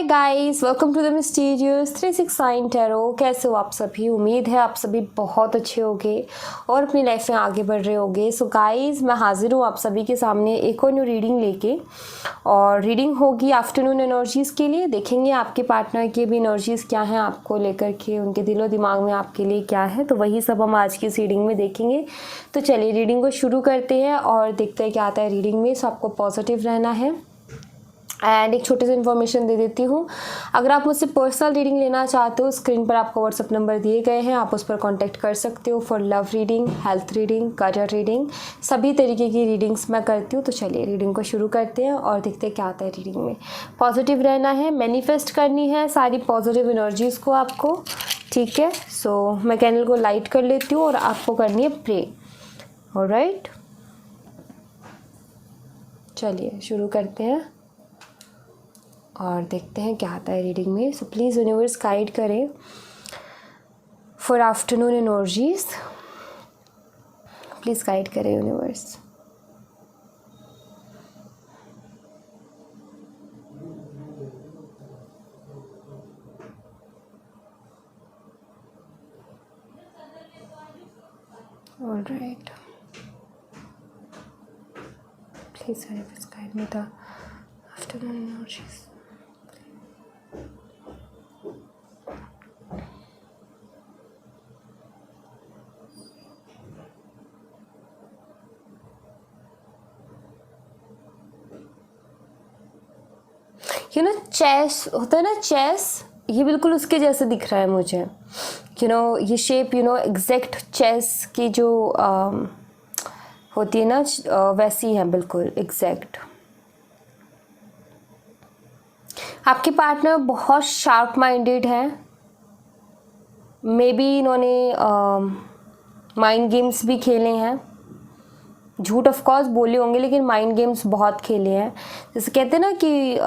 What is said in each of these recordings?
Guys, welcome to the mysterious 369 tarot. कैसे हो आप सभी? उम्मीद है आप सभी बहुत अच्छे होंगे और अपनी लाइफ में आगे बढ़ रहे होंगे। सो गाइस, मैं हाजिर हूँ आप सभी के सामने एक और न्यू रीडिंग लेके। और रीडिंग होगी आफ्टरनून एनर्जीज़ के लिए। देखेंगे आपके पार्टनर की भी एनर्जीज़ क्या हैं आपको लेकर के, उनके दिलो दिमाग में आपके लिए क्या है, तो वही सब हम आज की इस रीडिंग में देखेंगे। तो चलिए रीडिंग को शुरू करते हैं और देखते हैं क्या आता है रीडिंग में। सो आपको पॉजिटिव रहना है। एंड एक छोटी सी इन्फॉर्मेशन दे देती हूँ, अगर आप मुझसे पर्सनल रीडिंग लेना चाहते हो, स्क्रीन पर आपको व्हाट्सअप नंबर दिए गए हैं, आप उस पर कांटेक्ट कर सकते हो for love reading, health reading, career reading, सभी तरीके की रीडिंग्स मैं करती हूँ। तो चलिए रीडिंग को शुरू करते हैं और देखते हैं क्या आता है रीडिंग में। पॉजिटिव रहना है, मैनिफेस्ट करनी है सारी पॉजिटिव एनर्जीज़ को आपको, ठीक है। सो मैं कैंडल को लाइट कर लेती हूँ और आपको करनी है प्रे। ऑलराइट, चलिए शुरू करते हैं और देखते हैं क्या आता है रीडिंग में। सो प्लीज़ यूनिवर्स गाइड करें for afternoon energies, please guide करें universe. Alright, please universe guide me the afternoon energies. You know चेस होता है ना, चेस, ये बिल्कुल उसके जैसे दिख रहा है मुझे। यू नो ये shape, you know exact chess की जो होती है ना, वैसी है बिल्कुल एग्जैक्ट। आपके पार्टनर बहुत शार्प माइंडेड है। मे बी इन्होंने माइंड गेम्स भी खेले हैं, झूठ ऑफ कोर्स बोले होंगे, लेकिन माइंड गेम्स बहुत खेले हैं। जैसे कहते हैं ना कि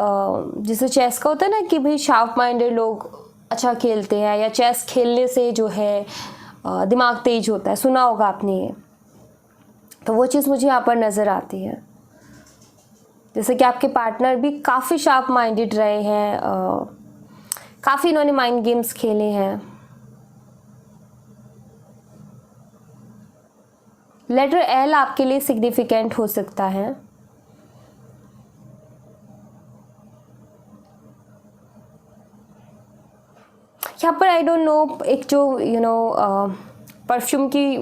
जैसे चेस का होता है ना कि भाई शार्प माइंडेड लोग अच्छा खेलते हैं, या चेस खेलने से जो है दिमाग तेज होता है, सुना होगा आपने ये। तो वो चीज़ मुझे यहाँ पर नज़र आती है। जैसे कि आपके पार्टनर भी काफ़ी शार्प माइंडेड रहे हैं, काफ़ी इन्होंने माइंड गेम्स खेले हैं। लेटर एल आपके लिए सिग्निफिकेंट हो सकता है। यहाँ पर आई डोंट नो, एक जो यू नो परफ्यूम की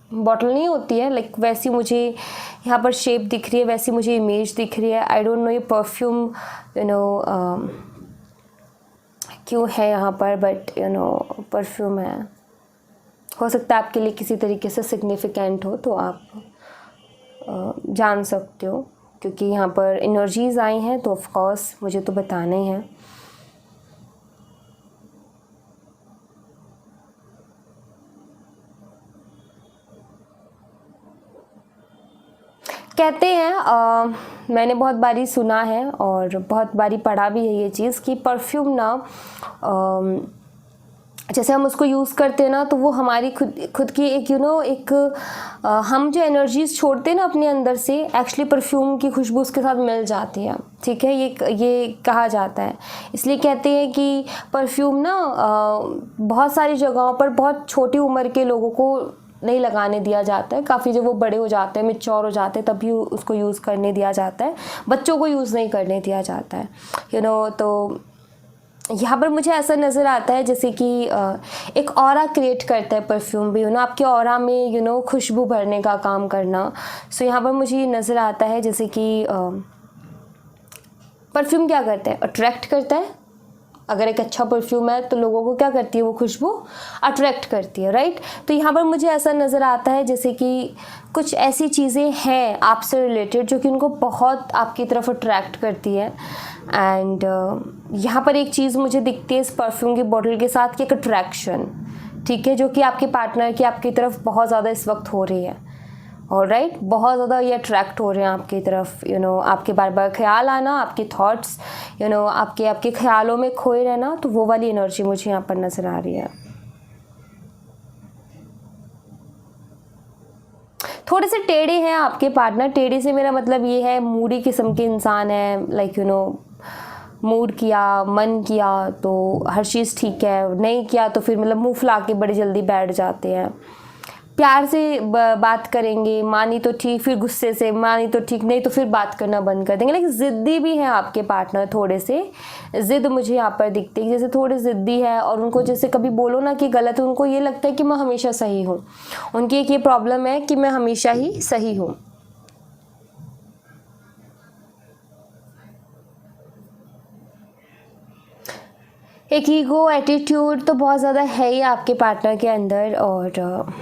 बॉटल नहीं होती है, लाइक वैसी मुझे यहाँ पर शेप दिख रही है, वैसी मुझे इमेज दिख रही है। आई डोंट नो ये परफ्यूम यू नो क्यों है यहाँ पर, बट यू नो परफ्यूम है। हो सकता है आपके लिए किसी तरीके से सिग्निफिकेंट हो, तो आप जान सकते हो, क्योंकि यहाँ पर एनर्जीज आई हैं तो ऑफ कोर्स मुझे तो बताना ही है। कहते हैं, मैंने बहुत बारी सुना है और बहुत बारी पढ़ा भी है ये चीज़ कि परफ्यूम ना जैसे हम उसको यूज़ करते हैं ना, तो वो हमारी खुद की एक यू नो एक हम जो एनर्जीज छोड़ते हैं ना अपने अंदर से, एक्चुअली परफ्यूम की खुशबू उसके साथ मिल जाती है, ठीक है। ये कहा जाता है, इसलिए कहते हैं कि परफ्यूम ना बहुत सारी जगहों पर बहुत छोटी उम्र के लोगों को नहीं लगाने दिया जाता है। काफ़ी जब वो बड़े हो जाते हैं, मैच्योर हो जाते हैं, तभी उसको यूज़ करने दिया जाता है। बच्चों को यूज़ नहीं करने दिया जाता है, यू नो। तो यहाँ पर मुझे ऐसा नज़र आता है जैसे कि एक ऑरा क्रिएट करता है परफ्यूम भी, यू नो, आपके ऑरा में यू नो खुशबू भरने का काम करना। सो यहाँ पर मुझे नज़र आता है जैसे कि परफ्यूम क्या करता है, अट्रैक्ट करता है। अगर एक अच्छा परफ्यूम है तो लोगों को क्या करती है, वो खुशबू अट्रैक्ट करती है, राइट। तो यहाँ पर मुझे ऐसा नज़र आता है जैसे कि कुछ ऐसी चीज़ें हैं आपसे रिलेटेड जो कि उनको बहुत आपकी तरफ अट्रैक्ट करती है। एंड यहाँ पर एक चीज़ मुझे दिखती है इस परफ्यूम की बोतल के साथ कि एक अट्रैक्शन, ठीक है, जो कि आपके पार्टनर की आपकी तरफ बहुत ज़्यादा इस वक्त हो रही है। ऑलराइट, बहुत ज़्यादा ये अट्रैक्ट हो रहे हैं आपकी तरफ, यू नो, आपके बार बार ख्याल आना, आपके थॉट्स, यू नो, आपके ख्यालों में खोए रहना, तो वो वाली एनर्जी मुझे यहाँ पर नज़र आ रही है। थोड़े से टेढ़े हैं आपके पार्टनर। टेढ़े से मेरा मतलब ये है मूडी किस्म के इंसान है, लाइक यू नो मूड किया, मन किया तो हर चीज़ ठीक है, नहीं किया तो फिर मतलब मुंह फुला के बड़े जल्दी बैठ जाते हैं। प्यार से बात करेंगे, मानी तो ठीक, फिर गुस्से से मानी तो ठीक, नहीं तो फिर बात करना बंद कर देंगे। लेकिन ज़िद्दी भी हैं आपके पार्टनर, थोड़े से ज़िद मुझे यहाँ पर दिखती है, जैसे थोड़े ज़िद्दी है और उनको जैसे कभी बोलो ना कि गलत है, उनको ये लगता है कि मैं हमेशा सही हूँ। उनकी एक ये प्रॉब्लम है कि मैं हमेशा ही सही हूँ। एक ईगो एटीट्यूड तो बहुत ज़्यादा है ही आपके पार्टनर के अंदर। और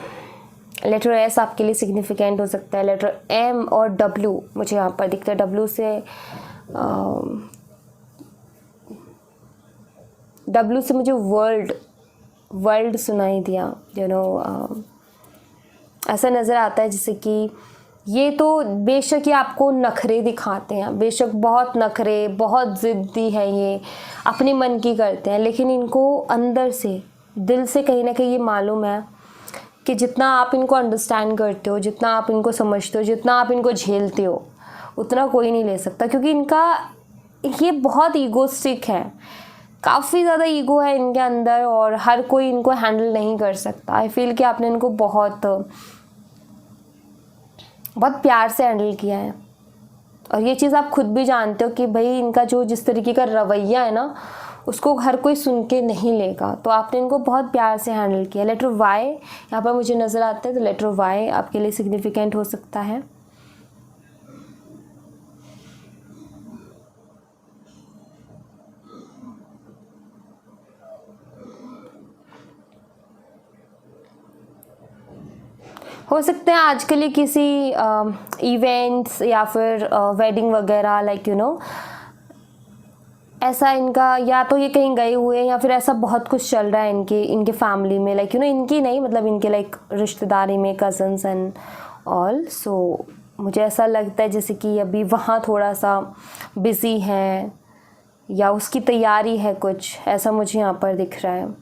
लेटर एस आपके लिए सिग्निफिकेंट हो सकता है। लेटर एम और डब्ल्यू मुझे यहाँ पर दिखता है। डब्ल्यू से मुझे वर्ल्ड सुनाई दिया, ऐसा नज़र आता है जैसे कि ये तो बेशक ये आपको नखरे दिखाते हैं, बेशक बहुत नखरे, बहुत ज़िद्दी है, ये अपने मन की करते हैं, लेकिन इनको अंदर से, दिल से कहीं ना कहीं ये मालूम है कि जितना आप इनको अंडरस्टैंड करते हो, जितना आप इनको समझते हो, जितना आप इनको झेलते हो, उतना कोई नहीं ले सकता। क्योंकि इनका ये बहुत ईगोस्टिक है, काफ़ी ज़्यादा ईगो है इनके अंदर और हर कोई इनको हैंडल नहीं कर सकता। आई फील कि आपने इनको बहुत प्यार से हैंडल किया है और ये चीज़ आप खुद भी जानते हो कि भाई इनका जो जिस तरीके का रवैया है ना, उसको हर कोई सुन के नहीं लेगा, तो आपने इनको बहुत प्यार से हैंडल किया। लेटर वाई यहाँ पर मुझे नज़र आता है, तो लेटर वाई आपके लिए सिग्निफिकेंट हो सकता है। हो सकता है आजकल ये किसी इवेंट्स या फिर वेडिंग वगैरह ऐसा इनका, या तो ये कहीं गए हुए हैं या फिर ऐसा बहुत कुछ चल रहा है इनके फैमिली में, इनकी नहीं, मतलब इनके रिश्तेदारी में, कज़न्स एंड ऑल। सो मुझे ऐसा लगता है जैसे कि अभी वहाँ थोड़ा सा बिज़ी है या उसकी तैयारी है कुछ, ऐसा मुझे यहाँ पर दिख रहा है।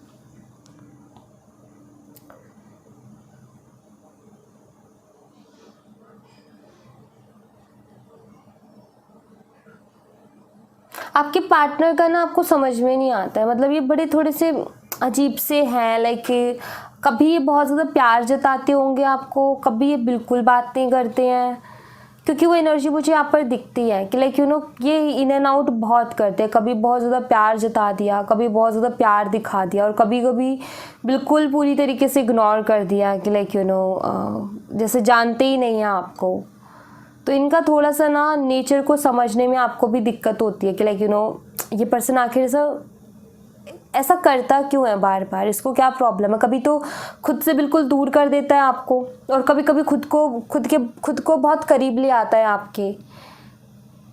आपके पार्टनर का ना आपको समझ में नहीं आता है, मतलब ये बड़े थोड़े से अजीब से हैं, कभी ये बहुत ज़्यादा प्यार जताते होंगे आपको, कभी ये बिल्कुल बात नहीं करते हैं, क्योंकि वो एनर्जी मुझे यहाँ पर दिखती है कि ये इन एंड आउट बहुत करते हैं। कभी बहुत ज़्यादा प्यार जता दिया, कभी बहुत ज़्यादा प्यार दिखा दिया और कभी कभी बिल्कुल पूरी तरीके से इग्नोर कर दिया कि जैसे जानते ही नहीं हैं आपको। तो इनका थोड़ा सा ना नेचर को समझने में आपको भी दिक्कत होती है कि ये पर्सन आखिर ऐसा करता क्यों है बार बार, इसको क्या प्रॉब्लम है। कभी तो खुद से बिल्कुल दूर कर देता है आपको और कभी कभी खुद को बहुत करीब ले आता है आपके।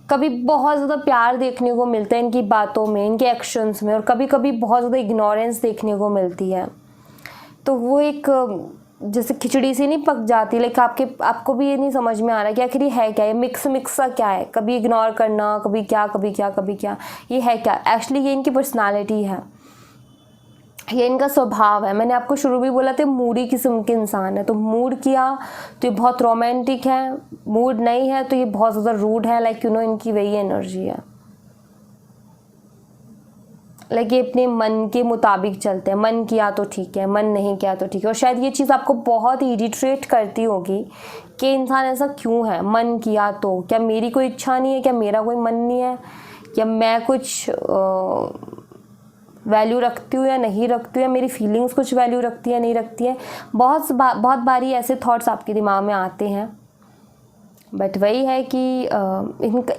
कभी बहुत ज़्यादा प्यार देखने को मिलता है इनकी बातों में, इनके एक्शंस में, और कभी कभी बहुत ज़्यादा इग्नोरेंस देखने को मिलती है। तो वो एक जैसे खिचड़ी से नहीं पक जाती, आपको भी ये नहीं समझ में आ रहा कि आखिर ये है क्या, ये मिक्स सा क्या है, कभी इग्नोर करना, कभी क्या कभी क्या कभी क्या, ये है क्या। एक्चुअली ये इनकी पर्सनालिटी है, ये इनका स्वभाव है। मैंने आपको शुरू भी बोला था मूडी किस्म के इंसान है, तो मूड किया तो ये बहुत रोमांटिक है, मूड नहीं है तो ये बहुत ज़्यादा रूड है, इनकी वही एनर्जी है। ये अपने मन के मुताबिक चलते हैं, मन किया तो ठीक है, मन नहीं किया तो ठीक है। और शायद ये चीज़ आपको बहुत इरिटेट करती होगी कि इंसान ऐसा क्यों है, मन किया तो क्या मेरी कोई इच्छा नहीं है, क्या मेरा कोई मन नहीं है, या मैं कुछ वैल्यू रखती हूँ या नहीं रखती हूँ, या मेरी फीलिंग्स कुछ वैल्यू रखती है नहीं रखती है। बहुत बारी ऐसे थॉट्स आपके दिमाग में आते हैं। बट वही है कि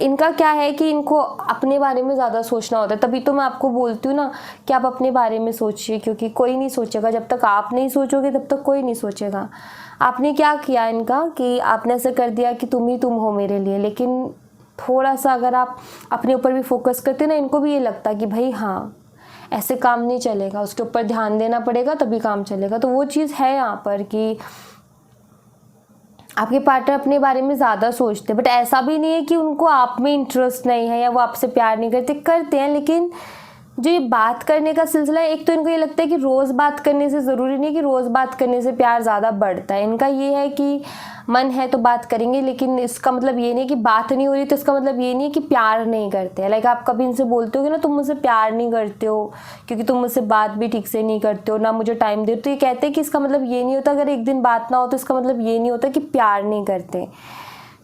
इनका क्या है कि इनको अपने बारे में ज़्यादा सोचना होता है। तभी तो मैं आपको बोलती हूँ ना कि आप अपने बारे में सोचिए, क्योंकि कोई नहीं सोचेगा जब तक आप नहीं सोचोगे, तब तक कोई नहीं सोचेगा। आपने क्या किया इनका कि आपने ऐसा कर दिया कि तुम ही तुम हो मेरे लिए, लेकिन थोड़ा सा अगर आप अपने ऊपर भी फोकस करते ना, इनको भी ये लगता कि भाई हाँ ऐसे काम नहीं चलेगा, उसके ऊपर ध्यान देना पड़ेगा तभी काम चलेगा। तो वो चीज़ है यहाँ पर कि आपके पार्टनर अपने बारे में ज़्यादा सोचते हैं, बट ऐसा भी नहीं है कि उनको आप में इंटरेस्ट नहीं है या वो आपसे प्यार नहीं करते हैं, लेकिन जो ये बात करने का सिलसिला है, एक तो इनको ये लगता है कि रोज़ बात करने से ज़रूरी नहीं कि रोज़ बात करने से प्यार ज़्यादा बढ़ता है। इनका ये है कि मन है तो बात करेंगे, लेकिन इसका मतलब ये नहीं कि बात नहीं हो रही तो इसका मतलब ये नहीं है कि प्यार नहीं करते। लाइक आप कभी इनसे बोलते हो कि ना तुम मुझसे प्यार नहीं करते हो क्योंकि तुम मुझसे बात भी ठीक से नहीं करते हो, ना मुझे टाइम दे, तो ये कहते हैं कि इसका मतलब ये नहीं होता, अगर एक दिन बात ना हो तो इसका मतलब ये नहीं होता कि प्यार नहीं करते।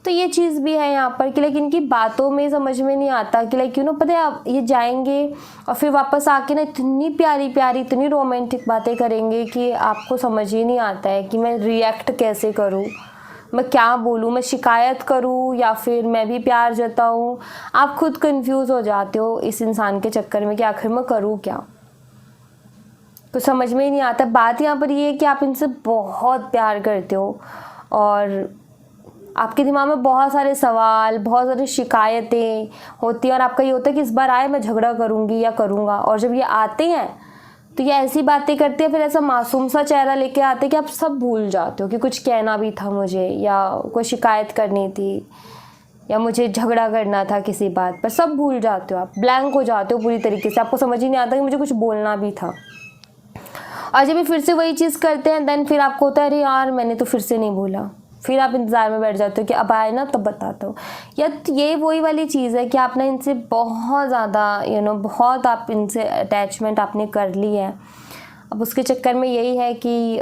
तो ये चीज़ भी है यहाँ पर कि लाइक इनकी बातों में समझ में नहीं आता कि लाइक पता है आप ये जाएंगे और फिर वापस आके ना इतनी प्यारी प्यारी इतनी रोमांटिक बातें करेंगे कि आपको समझ ही नहीं आता है कि मैं रिएक्ट कैसे करूँ, मैं क्या बोलूँ, मैं शिकायत करूँ या फिर मैं भी प्यार जताऊँ। आप खुद कंफ्यूज हो जाते हो इस इंसान के चक्कर में कि आखिर मैं करूँ क्या, तो समझ में ही नहीं आता। बात यहाँ पर ये है कि आप इनसे बहुत प्यार करते हो और आपके दिमाग में बहुत सारे सवाल, बहुत सारी शिकायतें होती हैं और आपका ये होता है कि इस बार आए मैं झगड़ा करूँगी या करूँगा। और जब ये आते हैं तो ये ऐसी बातें करते हैं, फिर ऐसा मासूम सा चेहरा लेके आते हैं कि आप सब भूल जाते हो कि कुछ कहना भी था मुझे या कोई शिकायत करनी थी या मुझे झगड़ा करना था किसी बात पर, सब भूल जाते हो, आप ब्लैंक हो जाते हो पूरी तरीके से, आपको समझ ही नहीं आता कि मुझे कुछ बोलना भी था। और जब ये फिर से वही चीज़ करते हैं देन फिर आपको होता है अरे यार मैंने तो फिर से नहीं बोला, फिर आप इंतज़ार में बैठ जाते हो कि अब आए ना तब बताता हूँ। या ये वही वाली चीज़ है कि आपने इनसे बहुत ज़्यादा बहुत आप इनसे अटैचमेंट आपने कर ली है। अब उसके चक्कर में यही है कि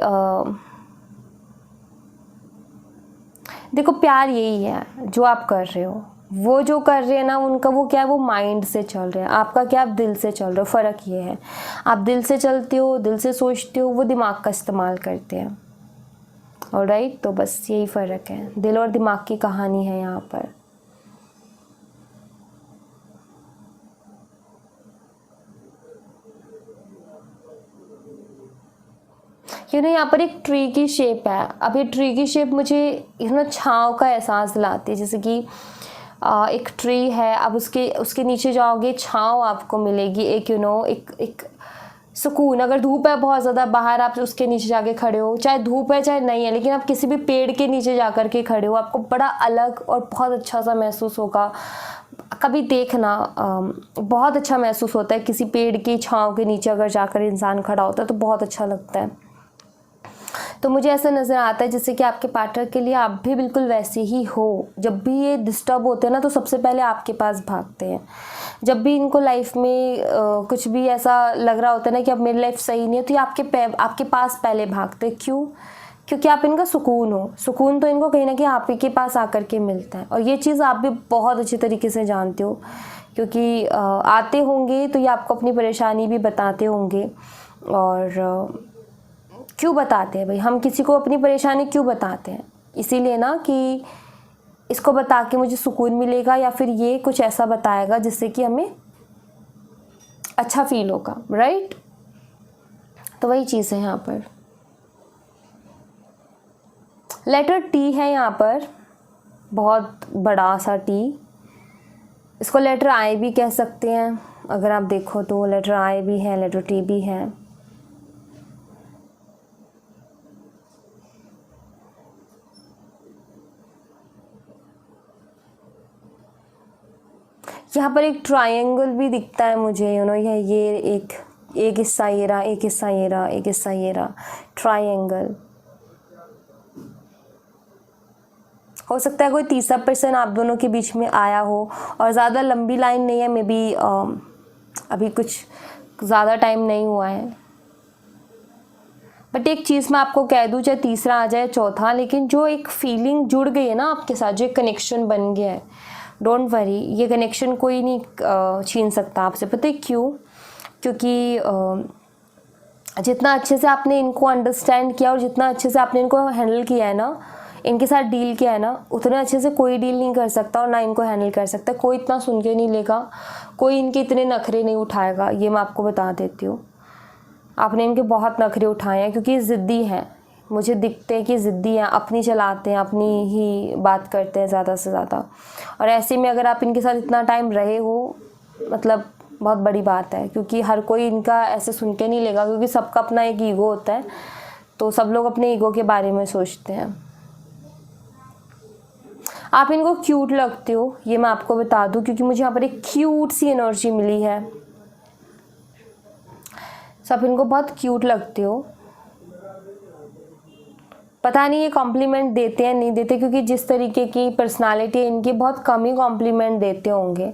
देखो प्यार यही है जो आप कर रहे हो, वो जो कर रहे हैं ना उनका वो क्या है, वो माइंड से चल रहे हैं, आपका क्या आप दिल से चल रहे हो। फ़र्क ये है आप दिल से चलते हो, दिल से सोचते हो, वो दिमाग का इस्तेमाल करते हैं। ऑलराइट, तो बस यही फ़र्क है, दिल और दिमाग की कहानी है यहाँ पर। यहाँ पर एक ट्री की शेप है। अब ये ट्री की शेप मुझे छाँव का एहसास दिलाती है, जैसे कि एक ट्री है, अब उसके नीचे जाओगे छाँव आपको मिलेगी, एक सुकून। अगर धूप है बहुत ज़्यादा बाहर, आप उसके नीचे जाके खड़े हो, चाहे धूप है चाहे नहीं है, लेकिन आप किसी भी पेड़ के नीचे जा कर के खड़े हो, आपको बड़ा अलग और बहुत अच्छा सा महसूस होगा। कभी देखना बहुत अच्छा महसूस होता है किसी पेड़ की छाँव के नीचे अगर जाकर इंसान खड़ा होता है तो बहुत अच्छा लगता है। तो मुझे ऐसा नज़र आता है जैसे कि आपके पार्टनर के लिए आप भी बिल्कुल वैसे ही हो। जब भी ये डिस्टर्ब होते हैं ना तो सबसे पहले आपके पास भागते हैं। जब भी इनको लाइफ में कुछ भी ऐसा लग रहा होता है ना कि अब मेरी लाइफ सही नहीं है, तो ये आपके पास पहले भागते हैं। क्यों? क्योंकि आप इनका सुकून हो। सुकून तो इनको कहीं ना कहीं आप ही के पास आकर के मिलता है, और ये चीज़ आप भी बहुत अच्छी तरीके से जानते हो क्योंकि आते होंगे तो ये आपको अपनी परेशानी भी बताते होंगे। और क्यों बताते हैं भाई, हम किसी को अपनी परेशानी क्यों बताते हैं? इसीलिए ना कि इसको बता के मुझे सुकून मिलेगा, या फिर ये कुछ ऐसा बताएगा जिससे कि हमें अच्छा फील होगा, राइट? तो वही चीज़ है यहाँ पर। लेटर टी है यहाँ पर, बहुत बड़ा सा टी। इसको लेटर आई भी कह सकते हैं, अगर आप देखो तो लेटर आई भी है, लेटर टी भी है। यहाँ पर एक ट्रायंगल भी दिखता है मुझे, ये एक हिस्सा ये रहा, एक हिस्सा ये रहा, एक हिस्सा ये रहा, ट्रायंगल। हो सकता है कोई तीसरा पर्सन आप दोनों के बीच में आया हो, और ज़्यादा लंबी लाइन नहीं है, मे बी अभी कुछ ज़्यादा टाइम नहीं हुआ है। बट एक चीज़ मैं आपको कह दूँ, चाहे तीसरा आ जाए चौथा, लेकिन जो एक फीलिंग जुड़ गई है ना आपके साथ, जो एक कनेक्शन बन गया है, डोंट वरी, ये कनेक्शन कोई नहीं छीन सकता आपसे। पता है क्यों? क्योंकि जितना अच्छे से आपने इनको अंडरस्टैंड किया और जितना अच्छे से आपने इनको हैंडल किया है ना, इनके साथ डील किया है ना, उतने अच्छे से कोई डील नहीं कर सकता और ना इनको हैंडल कर सकता। कोई इतना सुन के नहीं लेगा, कोई इनके इतने नखरे नहीं उठाएगा, ये मैं आपको बता देती हूँ। आपने इनके बहुत नखरे उठाए हैं क्योंकि ज़िद्दी हैं, मुझे दिखते हैं कि ज़िद्दी हैं, अपनी चलाते हैं, अपनी ही बात करते हैं ज़्यादा से ज़्यादा। और ऐसे में अगर आप इनके साथ इतना टाइम रहे हो, मतलब बहुत बड़ी बात है, क्योंकि हर कोई इनका ऐसे सुन के नहीं लेगा, क्योंकि सबका अपना एक ईगो होता है, तो सब लोग अपने ईगो के बारे में सोचते हैं। आप इनको क्यूट लगते हो, ये मैं आपको बता दूं, क्योंकि मुझे यहाँ पर एक क्यूट सी एनर्जी मिली है। सो आप इनको बहुत क्यूट लगते हो। पता नहीं ये कॉम्प्लीमेंट देते हैं नहीं देते, क्योंकि जिस तरीके की पर्सनालिटी है इनकी बहुत कम ही कॉम्प्लीमेंट देते होंगे।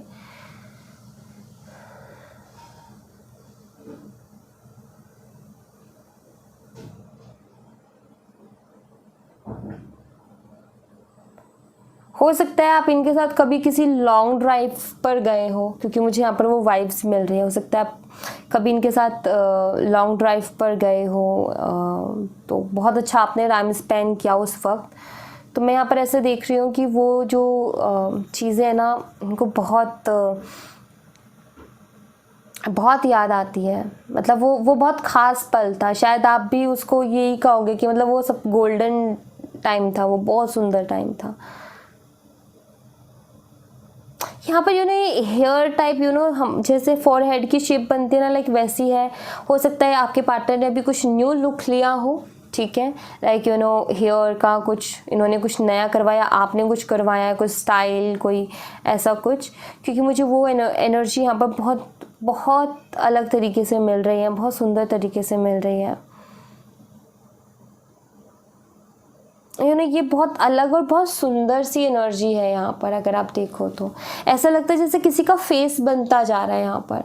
हो सकता है आप इनके साथ कभी किसी लॉन्ग ड्राइव पर गए हो, क्योंकि मुझे यहाँ पर वो वाइब्स मिल रही है। हो सकता है आप कभी इनके साथ लॉन्ग ड्राइव पर गए हो, तो बहुत अच्छा आपने टाइम स्पेंड किया उस वक्त। तो मैं यहाँ पर ऐसे देख रही हूँ कि वो जो चीज़ें हैं ना उनको बहुत बहुत याद आती है। मतलब वो बहुत ख़ास पल था। शायद आप भी उसको यही कहोगे कि मतलब वो सब गोल्डन टाइम था, वो बहुत सुंदर टाइम था। यहाँ पर हेयर टाइप हम जैसे फॉरहेड की शेप बनती है ना, लाइक वैसी है। हो सकता है आपके पार्टनर ने अभी कुछ न्यू लुक लिया हो, ठीक है, लाइक हेयर का कुछ इन्होंने कुछ नया करवाया, आपने कुछ करवाया, कुछ स्टाइल कोई ऐसा कुछ। क्योंकि मुझे वो एनर्जी यहाँ पर बहुत बहुत अलग तरीके से मिल रही है, बहुत सुंदर तरीके से मिल रही है। ये बहुत अलग और बहुत सुंदर सी एनर्जी है यहाँ पर। अगर आप देखो तो ऐसा लगता है जैसे किसी का फेस बनता जा रहा है। यहाँ पर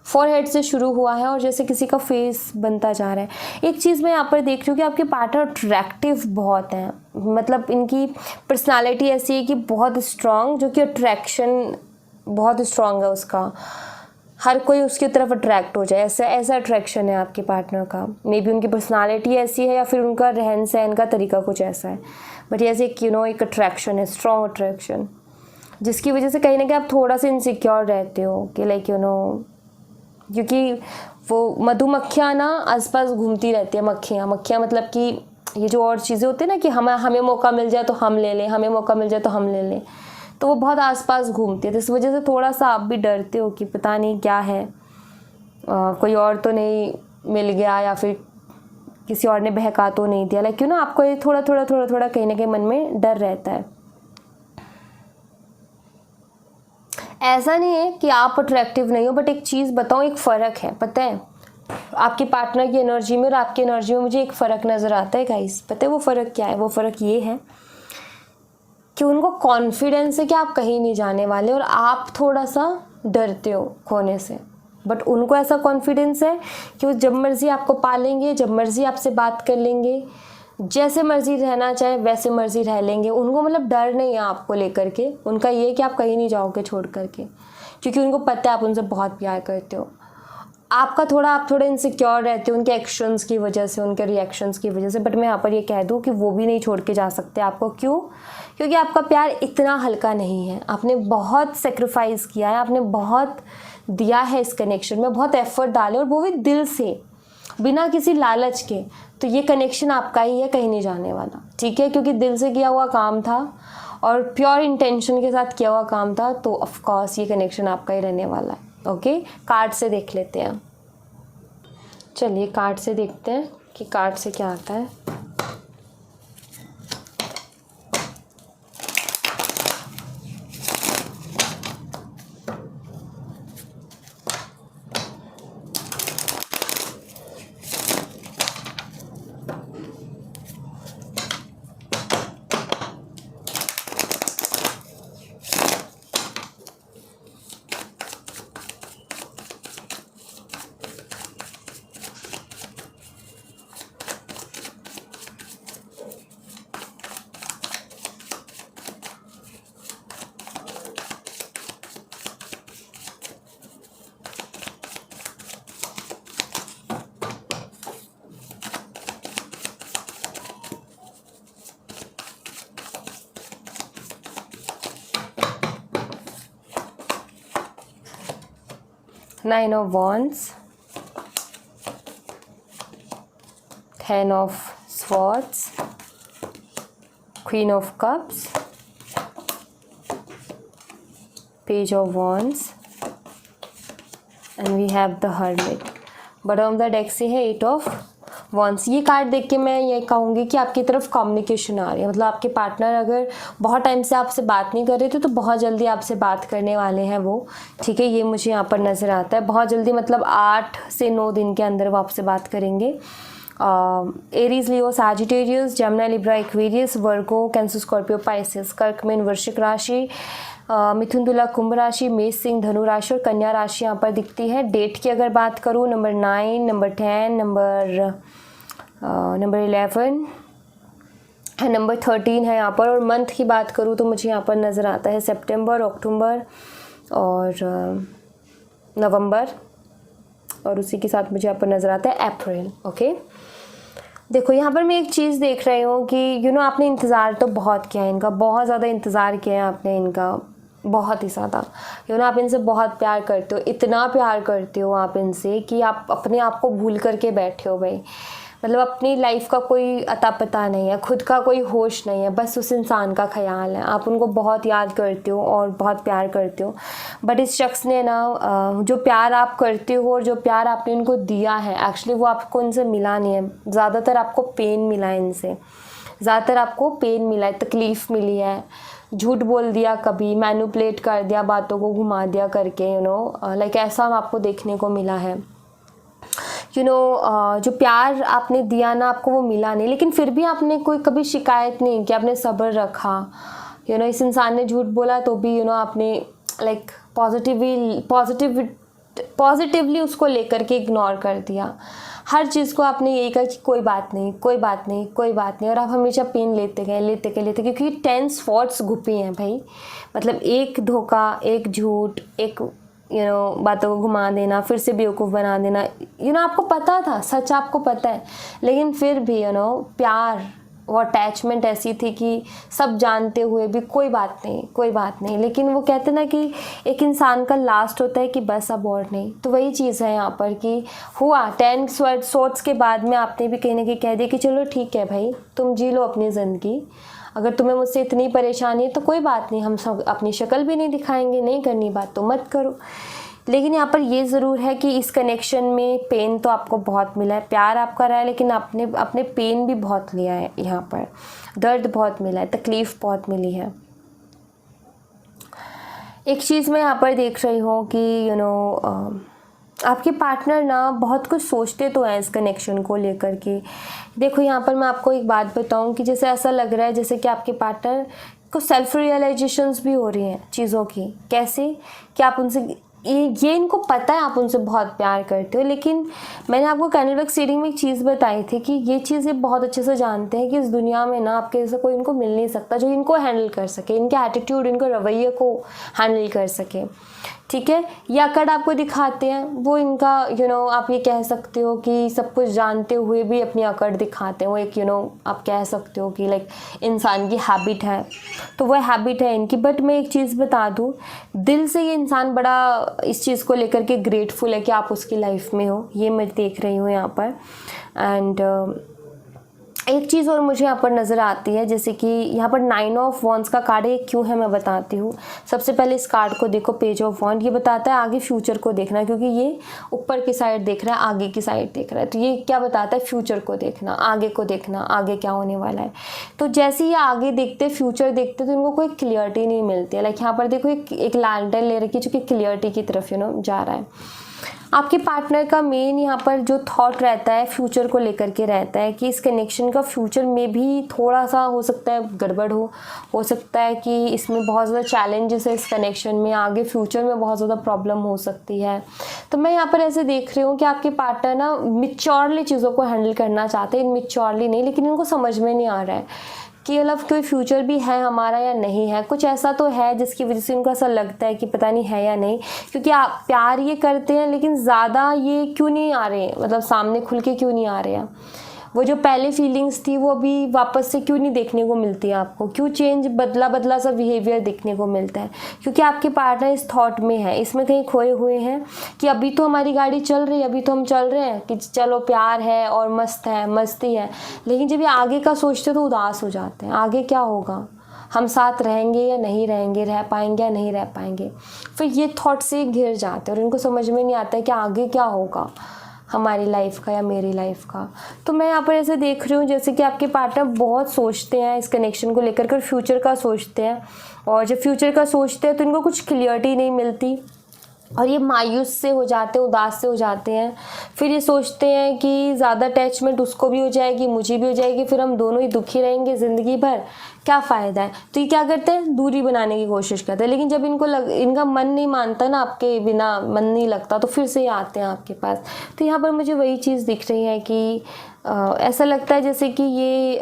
फॉरहेड से शुरू हुआ है और जैसे किसी का फेस बनता जा रहा है। एक चीज़ मैं यहाँ पर देख रही हूँ कि आपके पार्टनर अट्रैक्टिव बहुत हैं। मतलब इनकी पर्सनालिटी ऐसी है कि बहुत स्ट्रॉन्ग, जो कि अट्रैक्शन बहुत स्ट्रॉन्ग है उसका। हर कोई उसकी तरफ अट्रैक्ट हो जाए, ऐसा अट्रैक्शन है आपके पार्टनर का। मे बी उनकी पर्सनालिटी ऐसी है या फिर उनका रहन सहन का तरीका कुछ ऐसा है, बट ऐसे एक अट्रैक्शन है, स्ट्रॉन्ग अट्रैक्शन, जिसकी वजह से कहीं ना कहीं आप थोड़ा सा इनसिक्योर रहते हो कि लाइक क्योंकि वो मधुमक्खियाँ ना आसपास घूमती रहती है। मक्खियाँ मतलब कि ये जो और चीज़ें होती है ना कि हमें मौका मिल जाए तो हम ले लें, हमें मौका मिल जाए तो हम ले लें, तो वो बहुत आसपास घूमती है। तो इस वजह से थोड़ा सा आप भी डरते हो कि पता नहीं क्या है, कोई और तो नहीं मिल गया या फिर किसी और ने बहका तो नहीं दिया। लाइक आपको ये थोड़ा कहीं ना कहीं मन में डर रहता है। ऐसा नहीं है कि आप अट्रैक्टिव नहीं हो, बट एक चीज़ बताऊँ, एक फ़र्क है, पता है आपके पार्टनर की एनर्जी में और आपकी एनर्जी में मुझे एक फ़र्क नज़र आता है गाइस। पता है वो फ़र्क क्या है? वो फ़र्क ये है कि उनको कॉन्फिडेंस है कि आप कहीं नहीं जाने वाले और आप थोड़ा सा डरते हो खोने से। बट उनको ऐसा कॉन्फिडेंस है कि वो जब मर्ज़ी आपको पालेंगे, जब मर्ज़ी आपसे बात कर लेंगे, जैसे मर्ज़ी रहना चाहे वैसे मर्ज़ी रह लेंगे। उनको मतलब डर नहीं है आपको लेकर के। उनका ये है कि आप कहीं नहीं जाओगे छोड़ करके, क्योंकि उनको पता है आप उनसे बहुत प्यार करते हो। आप थोड़ा इनसिक्योर रहते हो उनके एक्शंस की वजह से, उनके रिएक्शंस की वजह से। बट मैं यहाँ पर ये कह दूँ कि वो भी नहीं छोड़ के जा सकते आपको। क्यों? क्योंकि आपका प्यार इतना हल्का नहीं है। आपने बहुत सेक्रीफाइस किया है, आपने बहुत दिया है इस कनेक्शन में, बहुत एफर्ट डाले, और वो भी दिल से, बिना किसी लालच के। तो ये कनेक्शन आपका ही है, कहीं नहीं जाने वाला, ठीक है? क्योंकि दिल से किया हुआ काम था और प्योर इंटेंशन के साथ किया हुआ काम था, तो ऑफकोर्स ये कनेक्शन आपका ही रहने वाला है। ओके, कार्ड से देख लेते हैं। चलिए कार्ड से देखते हैं कि कार्ड से क्या आता है। Nine of Wands, Ten of Swords, Queen of Cups, Page of Wands, and we have the Hermit. Bottom of the deck से है Eight of वॉन्स, ये कार्ड देख के मैं ये कहूँगी कि आपकी तरफ कम्युनिकेशन आ रही है, मतलब आपके पार्टनर अगर बहुत टाइम से आपसे बात नहीं कर रहे थे तो बहुत जल्दी आपसे बात करने वाले हैं वो, ठीक है, ये मुझे यहाँ पर नज़र आता है। बहुत जल्दी मतलब 8 से 9 दिन के अंदर वो आपसे बात करेंगे। एरीज, लियो, सैजिटेरियस, जेमिनी, लिब्रा, एक्वेरियस, वर्गो, कैंसर, स्कॉर्पियो, पाइसेस, कर्क, मीन, वृश्चिक राशि, मिथुन, तुला, कुंभ राशि, मेष, सिंह, धनु राशि और कन्या राशि यहाँ पर दिखती है। डेट की अगर बात करूँ, नंबर 9, नंबर 10, नंबर 11 है, नंबर 13 है यहाँ पर। और मंथ की बात करूँ तो मुझे यहाँ पर नज़र आता है सितंबर, अक्टूबर और नवंबर, और उसी के साथ मुझे यहाँ पर नज़र आता है अप्रैल। ओके, देखो यहाँ पर मैं एक चीज़ देख रही हूँ कि आपने इंतज़ार तो बहुत किया है इनका, बहुत ज़्यादा इंतज़ार किया है आपने इनका, बहुत ही ज़्यादा। आप इनसे बहुत प्यार करते हो, इतना प्यार करते हो आप इनसे कि आप अपने आप को भूल करके बैठे हो भाई। मतलब अपनी लाइफ का कोई अता पता नहीं है, खुद का कोई होश नहीं है, बस उस इंसान का ख्याल है। आप उनको बहुत याद करते हो और बहुत प्यार करते हो, बट इस शख्स ने ना जो प्यार आप करते हो और जो प्यार आपने इनको दिया है, एक्चुअली वो आपको इनसे मिला नहीं है। ज़्यादातर आपको पेन मिला है इनसे, ज़्यादातर आपको पेन मिला है, तकलीफ़ मिली है, झूठ बोल दिया, कभी मैनिपुलेट कर दिया, बातों को घुमा दिया करके, लाइक ऐसा आपको देखने को मिला है। जो प्यार आपने दिया ना, आपको वो मिला नहीं, लेकिन फिर भी आपने कोई कभी शिकायत नहीं की, आपने सब्र रखा। इस इंसान ने झूठ बोला तो भी आपने लाइक पॉजिटिवली उसको लेकर के इग्नोर कर दिया। हर चीज़ को आपने यही कहा कि कोई बात नहीं, कोई बात नहीं, कोई बात नहीं, और आप हमेशा पेन लेते गए, क्योंकि 10 स्वॉर्ड्स घुपी हैं भाई। मतलब एक धोखा, एक झूठ, एक बातों को घुमा देना, फिर से बेवकूफ़ बना देना। आपको पता था, सच आपको पता है, लेकिन फिर भी प्यार, वो अटैचमेंट ऐसी थी कि सब जानते हुए भी कोई बात नहीं, कोई बात नहीं। लेकिन वो कहते ना कि एक इंसान का लास्ट होता है कि बस अब और नहीं, तो वही चीज़ है यहाँ पर कि हुआ 10 स्वॉर्ड्स के बाद में आपने भी कहीं ना कहीं कह दिया कि चलो ठीक है भाई, तुम जी लो अपनी ज़िंदगी, अगर तुम्हें मुझसे इतनी परेशानी है तो कोई बात नहीं, हम सब अपनी शक्ल भी नहीं दिखाएंगे, नहीं करनी बात तो मत करो। लेकिन यहाँ पर ये ज़रूर है कि इस कनेक्शन में पेन तो आपको बहुत मिला है, प्यार आपका रहा है, लेकिन आपने अपने पेन भी बहुत लिया है, यहाँ पर दर्द बहुत मिला है, तकलीफ़ बहुत मिली है। एक चीज़ मैं यहाँ पर देख रही हूँ कि आपके पार्टनर ना बहुत कुछ सोचते तो हैं इस कनेक्शन को लेकर के। देखो यहाँ पर मैं आपको एक बात बताऊँ कि जैसे ऐसा लग रहा है जैसे कि आपके पार्टनर को सेल्फ रियलाइजेशंस भी हो रही हैं चीज़ों की। कैसे कि आप उनसे ये इनको पता है आप उनसे बहुत प्यार करते हो, लेकिन मैंने आपको कैंडलबैक रीडिंग में एक चीज़ बताई थी कि ये चीज़ ये बहुत अच्छे से जानते हैं कि इस दुनिया में ना आपके जैसा कोई इनको मिल नहीं सकता जो इनको हैंडल कर सके, इनके एटीट्यूड, इनको रवैये को हैंडल कर सके। ठीक है, ये अकड़ आपको दिखाते हैं, वो इनका आप ये कह सकते हो कि सब कुछ जानते हुए भी अपनी अकड़ दिखाते हैं। वो एक आप कह सकते हो कि लाइक इंसान की हैबिट है, तो वो हैबिट है इनकी। बट मैं एक चीज़ बता दूँ, दिल से ये इंसान बड़ा इस चीज़ को लेकर के ग्रेटफुल है कि आप उसकी लाइफ में हो, ये मैं देख रही हूँ यहाँ पर। एंड एक चीज़ और मुझे यहाँ पर नज़र आती है, जैसे कि यहाँ पर 9 ऑफ वॉन्ड्स का कार्ड है, क्यों है मैं बताती हूँ। सबसे पहले इस कार्ड को देखो, पेज ऑफ वॉन्ड, ये बताता है आगे फ्यूचर को देखना, क्योंकि ये ऊपर की साइड देख रहा है, आगे की साइड देख रहा है, तो ये क्या बताता है, फ्यूचर को देखना, आगे को देखना, आगे क्या होने वाला है। तो जैसे ये आगे देखते, फ्यूचर देखते, तो इनको कोई क्लियरिटी नहीं मिलती है। लाइक यहाँ पर देखो एक लैंटर्न ले रखी है जो कि क्लियरिटी की तरफ जा रहा है। आपके पार्टनर का मेन यहाँ पर जो थॉट रहता है फ्यूचर को लेकर के रहता है कि इस कनेक्शन का फ्यूचर में भी थोड़ा सा हो सकता है गड़बड़ हो सकता है कि इसमें बहुत ज़्यादा चैलेंजेस है इस कनेक्शन में, आगे फ्यूचर में बहुत ज़्यादा प्रॉब्लम हो सकती है। तो मैं यहाँ पर ऐसे देख रही हूँ कि आपके पार्टनर ना मिच्योरली चीज़ों को हैंडल करना चाहते हैं, मिच्योरली नहीं, लेकिन इनको समझ में नहीं आ रहा है कि मतलब कोई फ्यूचर भी है हमारा या नहीं है। कुछ ऐसा तो है जिसकी वजह से उनको ऐसा लगता है कि पता नहीं है या नहीं, क्योंकि आप प्यार ये करते हैं लेकिन ज़्यादा ये क्यों नहीं आ रहे, मतलब सामने खुल के क्यों नहीं आ रहे हैं। वो जो पहले फीलिंग्स थी वो अभी वापस से क्यों नहीं देखने को मिलती है आपको, क्यों चेंज, बदला सा बिहेवियर देखने को मिलता है, क्योंकि आपके पार्टनर इस थॉट में है, इसमें कहीं खोए हुए हैं कि अभी तो हमारी गाड़ी चल रही है, अभी तो हम चल रहे हैं कि चलो प्यार है और मस्त है, मस्ती है, लेकिन जब ये आगे का सोचते तो उदास हो जाते हैं, आगे क्या होगा, हम साथ रहेंगे या नहीं रहेंगे, रह पाएंगे या नहीं रह पाएंगे, फिर ये थॉट से घिर जाते हैं और इनको समझ में नहीं आता है कि आगे क्या होगा, हमारी लाइफ का या मेरी लाइफ का। तो मैं यहाँ पर ऐसे देख रही हूँ जैसे कि आपके पार्टनर बहुत सोचते हैं इस कनेक्शन को लेकर कर, फ्यूचर का सोचते हैं, और जब फ्यूचर का सोचते हैं तो इनको कुछ क्लियरिटी नहीं मिलती और ये मायूस से हो जाते हैं, उदास से हो जाते हैं। फिर ये सोचते हैं कि ज़्यादा अटैचमेंट उसको भी हो जाएगी, मुझे भी हो जाएगी, फिर हम दोनों ही दुखी रहेंगे ज़िंदगी भर, क्या फ़ायदा है। तो ये क्या करते हैं, दूरी बनाने की कोशिश करते हैं। लेकिन जब इनका मन नहीं मानता ना, आपके बिना मन नहीं लगता, तो फिर से ये आते हैं आपके पास। तो यहाँ पर मुझे वही चीज़ दिख रही है कि ऐसा लगता है जैसे कि ये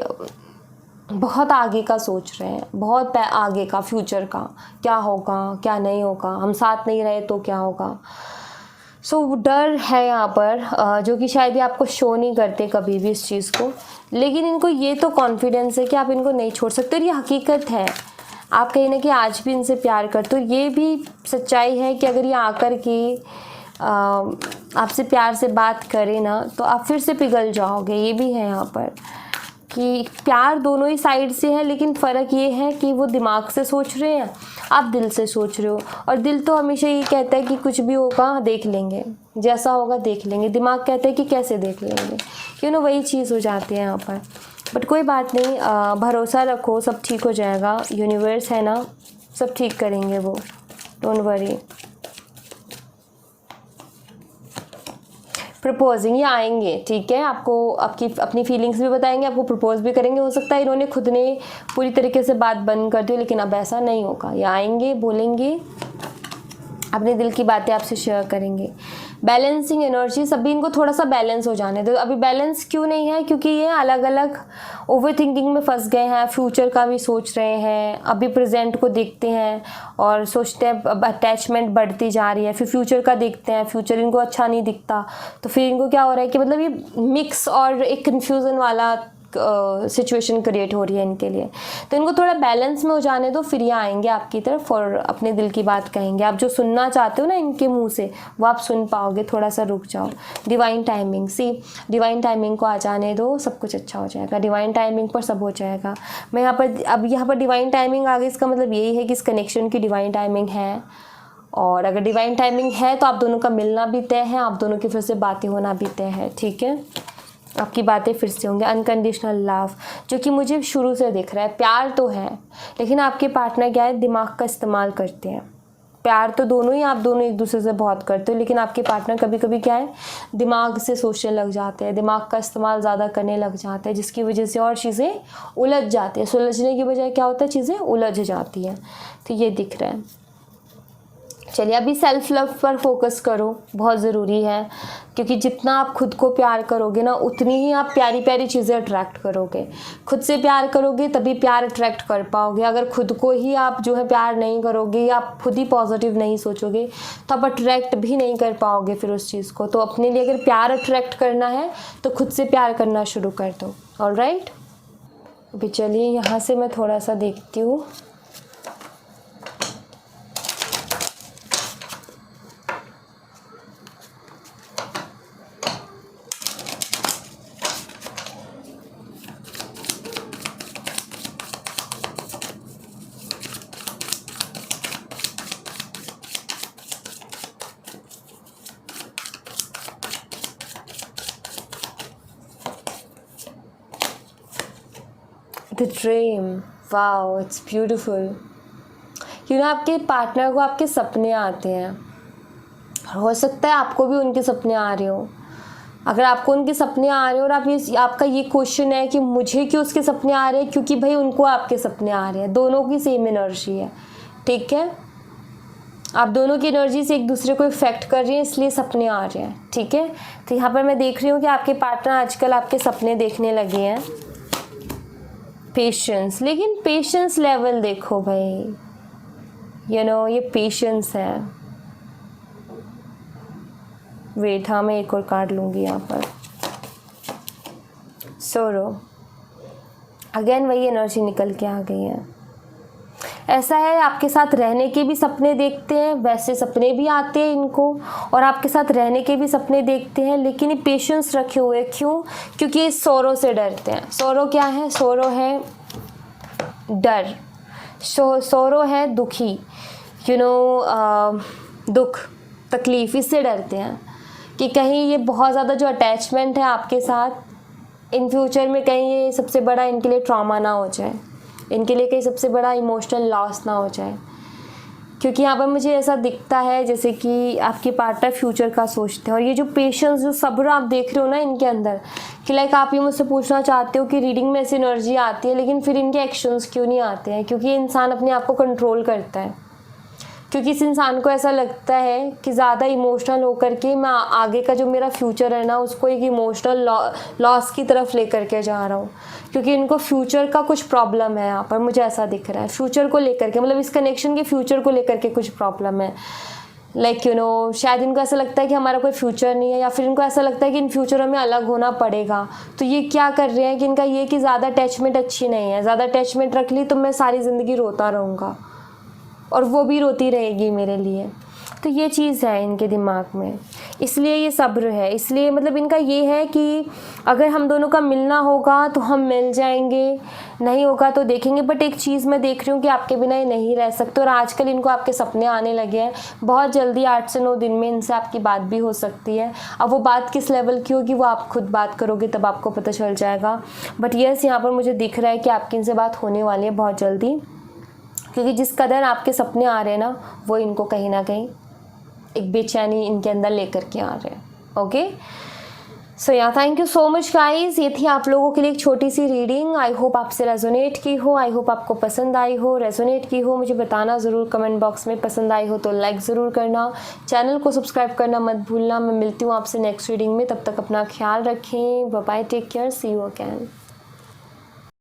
बहुत आगे का सोच रहे हैं, बहुत आगे का, फ्यूचर का, क्या होगा क्या नहीं होगा, हम साथ नहीं रहे तो क्या होगा। सो डर है यहाँ पर, जो कि शायद ये आपको शो नहीं करते कभी भी इस चीज़ को, लेकिन इनको ये तो कॉन्फिडेंस है कि आप इनको नहीं छोड़ सकते, और ये हकीकत है। आप कहीं ना कहीं आज भी इनसे प्यार करते हो, ये भी सच्चाई है कि अगर ये आकर के आपसे प्यार से बात करें ना, तो आप फिर से पिघल जाओगे। ये भी है यहाँ पर कि प्यार दोनों ही साइड से है, लेकिन फ़र्क ये है कि वो दिमाग से सोच रहे हैं, आप दिल से सोच रहे हो। और दिल तो हमेशा ये कहता है कि कुछ भी होगा देख लेंगे, जैसा होगा देख लेंगे। दिमाग कहता है कि कैसे देख लेंगे, वही चीज़ हो जाती है यहाँ पर। बट कोई बात नहीं, भरोसा रखो, सब ठीक हो जाएगा। यूनिवर्स है ना, सब ठीक करेंगे वो, डोंट वरी। प्रपोजिंग, ये आएंगे, ठीक है, आपको आपकी अपनी फीलिंग्स भी बताएंगे, आपको प्रपोज भी करेंगे। हो सकता है इन्होंने खुद ने पूरी तरीके से बात बंद कर दी, लेकिन अब ऐसा नहीं होगा। ये आएंगे, बोलेंगे, अपने दिल की बातें आपसे शेयर करेंगे। बैलेंसिंग एनर्जी, सभी इनको थोड़ा सा बैलेंस हो जाने दो। अभी बैलेंस क्यों नहीं है, क्योंकि ये अलग अलग ओवर थिंकिंग में फंस गए हैं, फ्यूचर का भी सोच रहे हैं, अभी प्रेजेंट को देखते हैं और सोचते हैं अब अटैचमेंट बढ़ती जा रही है, फिर फ्यूचर का देखते हैं, फ्यूचर इनको अच्छा नहीं दिखता, तो फिर इनको क्या हो रहा है कि मतलब ये मिक्स और एक कन्फ्यूज़न वाला सिचुएशन क्रिएट हो रही है इनके लिए। तो इनको थोड़ा बैलेंस में हो जाने दो, फिर ये आएंगे आपकी तरफ और अपने दिल की बात कहेंगे। आप जो सुनना चाहते हो ना इनके मुंह से, वो आप सुन पाओगे। थोड़ा सा रुक जाओ। डिवाइन टाइमिंग, डिवाइन टाइमिंग को आ जाने दो, सब कुछ अच्छा हो जाएगा। डिवाइन टाइमिंग पर सब हो जाएगा। मैं यहाँ पर डिवाइन टाइमिंग आ गई, इसका मतलब यही है कि इस कनेक्शन की डिवाइन टाइमिंग है। और अगर डिवाइन टाइमिंग है तो आप दोनों का मिलना भी तय है, आप दोनों की फिर से बातें होना भी तय है, ठीक है। आपकी बातें फिर से होंगी। अनकंडीशनल लव, जो कि मुझे शुरू से दिख रहा है, प्यार तो है, लेकिन आपके पार्टनर क्या है, दिमाग का इस्तेमाल करते हैं। प्यार तो दोनों ही, आप दोनों एक दूसरे से बहुत करते हो, लेकिन आपके पार्टनर कभी कभी क्या है, दिमाग से सोचने लग जाते हैं, दिमाग का इस्तेमाल ज़्यादा करने लग जाते हैं, जिसकी वजह से और चीज़ें उलझ जाती हैं। सुलझने की बजाय क्या होता है, चीज़ें उलझ जाती हैं। तो ये दिख रहा है। चलिए, अभी सेल्फ लव पर फोकस करो, बहुत ज़रूरी है, क्योंकि जितना आप खुद को प्यार करोगे ना, उतनी ही आप प्यारी प्यारी चीज़ें अट्रैक्ट करोगे। खुद से प्यार करोगे तभी प्यार अट्रैक्ट कर पाओगे। अगर खुद को ही आप जो है प्यार नहीं करोगे या आप खुद ही पॉजिटिव नहीं सोचोगे, तो आप अट्रैक्ट भी नहीं कर पाओगे फिर उस चीज़ को। तो अपने लिए अगर प्यार अट्रैक्ट करना है तो खुद से प्यार करना शुरू कर दो। ऑलराइट, अभी चलिए यहाँ से मैं थोड़ा सा देखती हूँ। The dream, wow, it's beautiful. आपके पार्टनर को आपके सपने आते हैं, हो सकता है आपको भी उनके सपने आ रहे हो। अगर आपको उनके सपने आ रहे हो और आपका ये क्वेश्चन है कि मुझे क्यों उसके सपने आ रहे हैं, क्योंकि भाई उनको आपके सपने आ रहे हैं। दोनों की सेम एनर्जी है, ठीक है। आप दोनों की एनर्जी से एक दूसरे को इफेक्ट कर रही है, इसलिए सपने आ रहे हैं, ठीक है। तो यहाँ पर मैं देख रही हूँ कि आपके पार्टनर आजकल आपके सपने देखने लगे हैं। पेशेंस, लेकिन पेशेंस लेवल देखो भाई, ये पेशेंस है। वेट, हाँ, मैं एक और कार्ड लूँगी यहाँ पर। सोरो, अगेन वही एनर्जी निकल के आ गई है। ऐसा है, आपके साथ रहने के भी सपने देखते हैं, वैसे सपने भी आते हैं इनको, और आपके साथ रहने के भी सपने देखते हैं, लेकिन ये पेशेंस रखे हुए। क्यों? क्योंकि ये सोरो से डरते हैं। सोरो क्या है? सोरो है डर, सोरो है दुखी, दुख, तकलीफ, इससे डरते हैं। कि कहीं ये बहुत ज़्यादा जो अटैचमेंट है आपके साथ इन फ्यूचर में कहीं ये सबसे बड़ा इनके लिए ट्रॉमा ना हो जाए, इनके लिए कहीं सबसे बड़ा इमोशनल लॉस ना हो जाए। क्योंकि यहाँ पर मुझे ऐसा दिखता है जैसे कि आपके पार्टनर फ्यूचर का सोचते हैं, और ये जो पेशेंस, जो सब्र आप देख रहे हो ना इनके अंदर, कि लाइक आप ये मुझसे पूछना चाहते हो कि रीडिंग में ऐसी एनर्जी आती है लेकिन फिर इनके एक्शंस क्यों नहीं आते हैं। क्योंकि ये इंसान अपने आप को कंट्रोल करता है, क्योंकि इस इंसान को ऐसा लगता है कि ज़्यादा इमोशनल होकर के मैं आगे का जो मेरा फ्यूचर है ना उसको एक इमोशनल लॉस की तरफ लेकर के जा रहा हूँ। क्योंकि इनको फ्यूचर का कुछ प्रॉब्लम है यहाँ पर, मुझे ऐसा दिख रहा है फ्यूचर को लेकर के, मतलब इस कनेक्शन के फ्यूचर को लेकर के कुछ प्रॉब्लम है। लाइक यू नो, शायद इनको ऐसा लगता है कि हमारा कोई फ्यूचर नहीं है, या फिर इनको ऐसा लगता है कि इन फ्यूचर हमें अलग होना पड़ेगा। तो ये क्या कर रहे हैं कि इनका ये कि ज़्यादा अटैचमेंट अच्छी नहीं है, ज़्यादा अटैचमेंट रख ली तो मैं सारी ज़िंदगी रोता रहूँगा और वो भी रोती रहेगी मेरे लिए। तो ये चीज़ है इनके दिमाग में, इसलिए ये सब्र है। इसलिए मतलब इनका ये है कि अगर हम दोनों का मिलना होगा तो हम मिल जाएंगे, नहीं होगा तो देखेंगे। बट एक चीज़ मैं देख रही हूँ कि आपके बिना ये नहीं रह सकते, और आजकल इनको आपके सपने आने लगे हैं। बहुत जल्दी 8 से 9 दिन में इनसे आपकी बात भी हो सकती है। अब वो बात किस लेवल की होगी वो आप खुद बात करोगे तब आपको पता चल जाएगा। बट यस, यहाँ पर मुझे दिख रहा है कि आपकी इनसे बात होने वाली है बहुत जल्दी, क्योंकि जिस कदर आपके सपने आ रहे हैं ना वो इनको कहीं ना कहीं एक बेचैनी इनके अंदर लेकर के आ रहे हैं। ओके, सो या thank you so much guys. ये थी आप लोगों के लिए एक छोटी सी रीडिंग। आई होप आपसे रेजोनेट की हो, आई होप आपको पसंद आई हो। रेजोनेट की हो मुझे बताना ज़रूर कमेंट बॉक्स में, पसंद आई हो तो लाइक ज़रूर करना, चैनल को सब्सक्राइब करना मत भूलना। मैं मिलती हूँ आपसे नेक्स्ट रीडिंग में, तब तक अपना ख्याल रखें। Bye bye, take care, see you again.